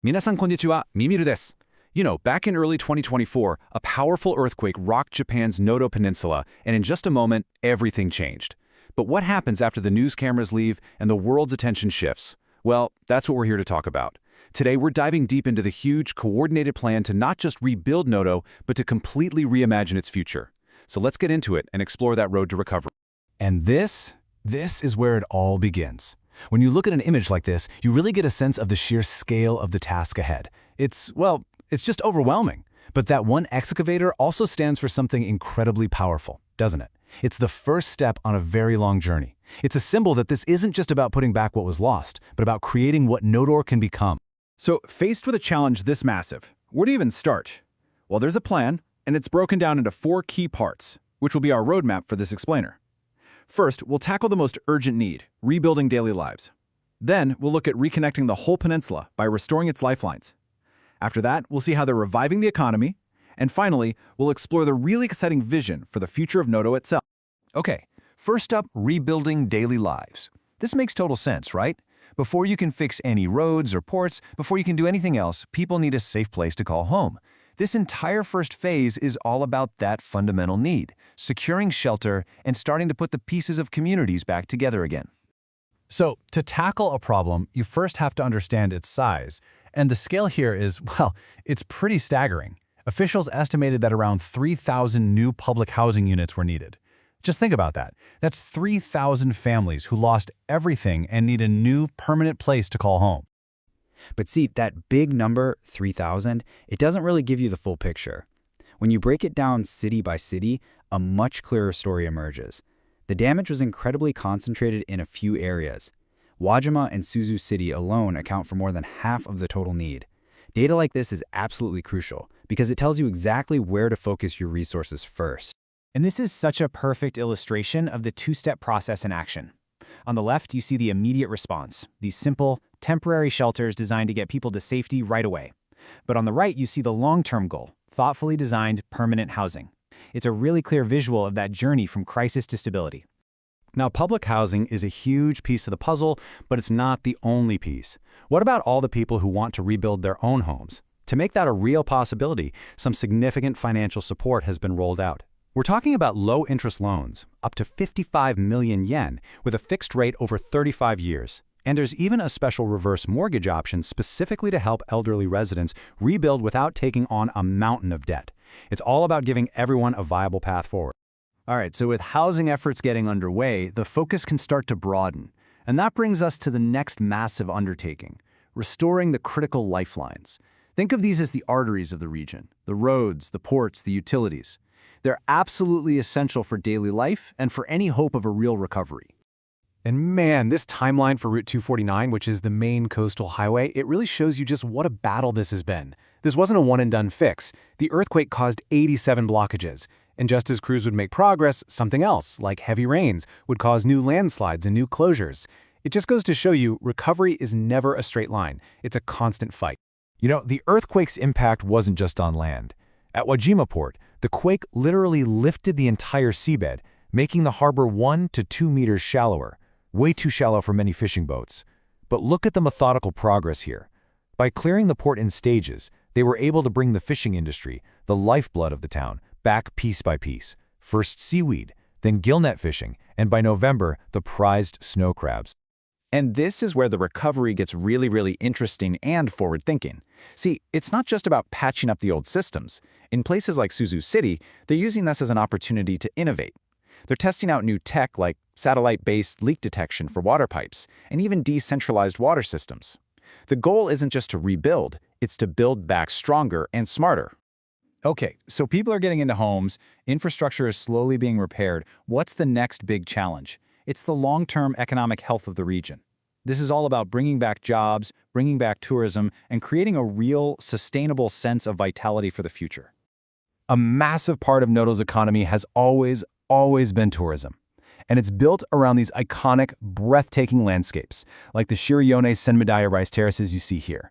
Minasan konnichiwa, Mimiru desu. Back in early 2024, a powerful earthquake rocked Japan's Noto Peninsula, and in just a moment, everything changed. But what happens after the news cameras leave and the world's attention shifts? Well, that's what we're here to talk about. Today, we're diving deep into the huge, coordinated plan to not just rebuild Noto, but to completely reimagine its future. So let's get into it and explore that road to recovery. And this is where it all begins. When you look at an image like this, you really get a sense of the sheer scale of the task ahead. It's just overwhelming. But that one excavator also stands for something incredibly powerful, doesn't it? It's the first step on a very long journey. It's a symbol that this isn't just about putting back what was lost, but about creating what Noto can become. So, faced with a challenge this massive, where do you even start? Well, there's a plan, and it's broken down into 4 key parts, which will be our roadmap for this explainer. First, we'll tackle the most urgent need, rebuilding daily lives. Then, we'll look at reconnecting the whole peninsula by restoring its lifelines. After that, we'll see how they're reviving the economy. And finally, we'll explore the really exciting vision for the future of Noto itself. Okay, first up, rebuilding daily lives. This makes total sense, right? Before you can fix any roads or ports, before you can do anything else, people need a safe place to call home. This entire first phase is all about that fundamental need, securing shelter and starting to put the pieces of communities back together again. So, to tackle a problem, you first have to understand its size. And the scale here is, it's pretty staggering. Officials estimated that around 3,000 new public housing units were needed. Just think about that. That's 3,000 families who lost everything and need a new, permanent place to call home. But see, that big number, 3,000, it doesn't really give you the full picture. When you break it down city by city, a much clearer story emerges. The damage was incredibly concentrated in a few areas. Wajima and Suzu City alone account for more than half of the total need. Data like this is absolutely crucial because it tells you exactly where to focus your resources first. And this is such a perfect illustration of the two-step process in action. On the left, you see the immediate response, these simple, temporary shelters designed to get people to safety right away. But on the right, you see the long-term goal, thoughtfully designed permanent housing. It's a really clear visual of that journey from crisis to stability. Now, public housing is a huge piece of the puzzle, but it's not the only piece. What about all the people who want to rebuild their own homes? To make that a real possibility, some significant financial support has been rolled out. We're talking about low-interest loans, up to 55 million yen, with a fixed rate over 35 years. And there's even a special reverse mortgage option specifically to help elderly residents rebuild without taking on a mountain of debt. It's all about giving everyone a viable path forward. All right, so with housing efforts getting underway, the focus can start to broaden. And that brings us to the next massive undertaking, restoring the critical lifelines. Think of these as the arteries of the region, the roads, the ports, the utilities. They're absolutely essential for daily life and for any hope of a real recovery. And man, this timeline for Route 249, which is the main coastal highway, it really shows you just what a battle this has been. This wasn't a one-and-done fix. The earthquake caused 87 blockages. And just as crews would make progress, something else, like heavy rains, would cause new landslides and new closures. It just goes to show you, recovery is never a straight line. It's a constant fight. The earthquake's impact wasn't just on land. At Wajima Port, the quake literally lifted the entire seabed, making the harbor 1 to 2 meters shallower. Way too shallow for many fishing boats. But look at the methodical progress here. By clearing the port in stages, they were able to bring the fishing industry, the lifeblood of the town, back piece by piece. First seaweed, then gillnet fishing, and by November, the prized snow crabs. And this is where the recovery gets really interesting and forward-thinking. See, it's not just about patching up the old systems. In places like Suzu City, they're using this as an opportunity to innovate. They're testing out new tech like satellite-based leak detection for water pipes and even decentralized water systems. The goal isn't just to rebuild, it's to build back stronger and smarter. Okay, so people are getting into homes, infrastructure is slowly being repaired. What's the next big challenge? It's the long-term economic health of the region. This is all about bringing back jobs, bringing back tourism, and creating a real, sustainable sense of vitality for the future. A massive part of Noto's economy has always been tourism. And it's built around these iconic, breathtaking landscapes, like the Shirayone Senmidaya rice terraces you see here.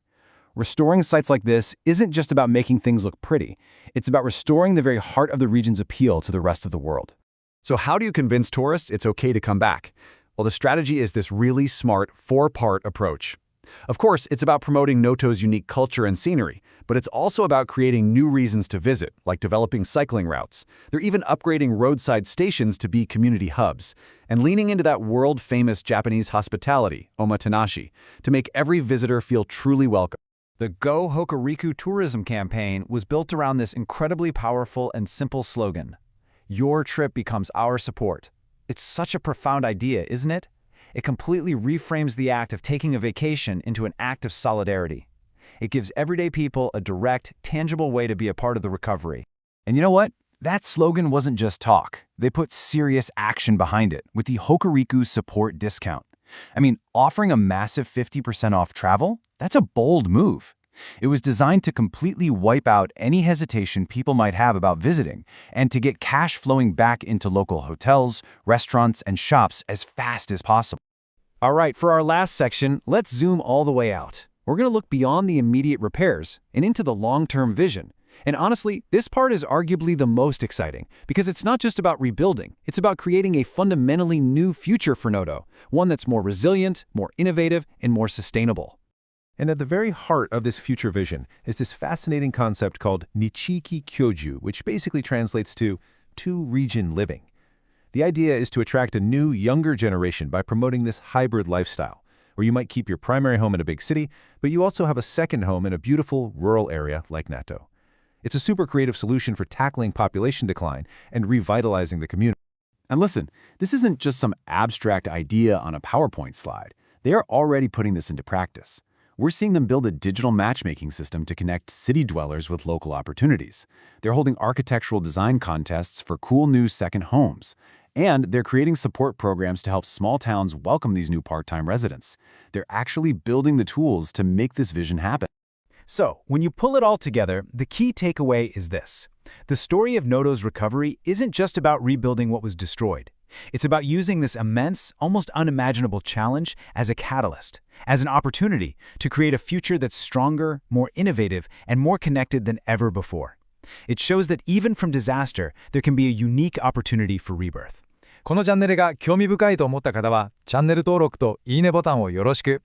Restoring sites like this isn't just about making things look pretty. It's about restoring the very heart of the region's appeal to the rest of the world. So how do you convince tourists it's okay to come back? Well, the strategy is this really smart 4-part approach. Of course, it's about promoting Noto's unique culture and scenery, but it's also about creating new reasons to visit, like developing cycling routes. They're even upgrading roadside stations to be community hubs, and leaning into that world-famous Japanese hospitality, omotenashi, to make every visitor feel truly welcome. The Go Hokuriku tourism campaign was built around this incredibly powerful and simple slogan: "Your trip becomes our support." It's such a profound idea, isn't it? It completely reframes the act of taking a vacation into an act of solidarity. It gives everyday people a direct, tangible way to be a part of the recovery. And you know what? That slogan wasn't just talk. They put serious action behind it with the Hokuriku support discount. I mean, offering a massive 50% off travel? That's a bold move. It was designed to completely wipe out any hesitation people might have about visiting and to get cash flowing back into local hotels, restaurants, and shops as fast as possible. All right, for our last section, let's zoom all the way out. We're going to look beyond the immediate repairs and into the long-term vision. And honestly, this part is arguably the most exciting because it's not just about rebuilding, it's about creating a fundamentally new future for Noto, one that's more resilient, more innovative, and more sustainable. And at the very heart of this future vision is this fascinating concept called Nichiki Kyoju, which basically translates to two-region living. The idea is to attract a new, younger generation by promoting this hybrid lifestyle, where you might keep your primary home in a big city, but you also have a second home in a beautiful rural area like Noto. It's a super creative solution for tackling population decline and revitalizing the community. And listen, this isn't just some abstract idea on a PowerPoint slide. They are already putting this into practice. We're seeing them build a digital matchmaking system to connect city dwellers with local opportunities. They're holding architectural design contests for cool new second homes. And they're creating support programs to help small towns welcome these new part-time residents. They're actually building the tools to make this vision happen. So, when you pull it all together, the key takeaway is this. The story of Noto's recovery isn't just about rebuilding what was destroyed. It's about using this immense, almost unimaginable challenge as a catalyst, as an opportunity to create a future that's stronger, more innovative, and more connected than ever before. It shows that even from disaster, there can be a unique opportunity for rebirth. このチャンネルが興味深いと思った方は、チャンネル登録といいねボタンをよろしく。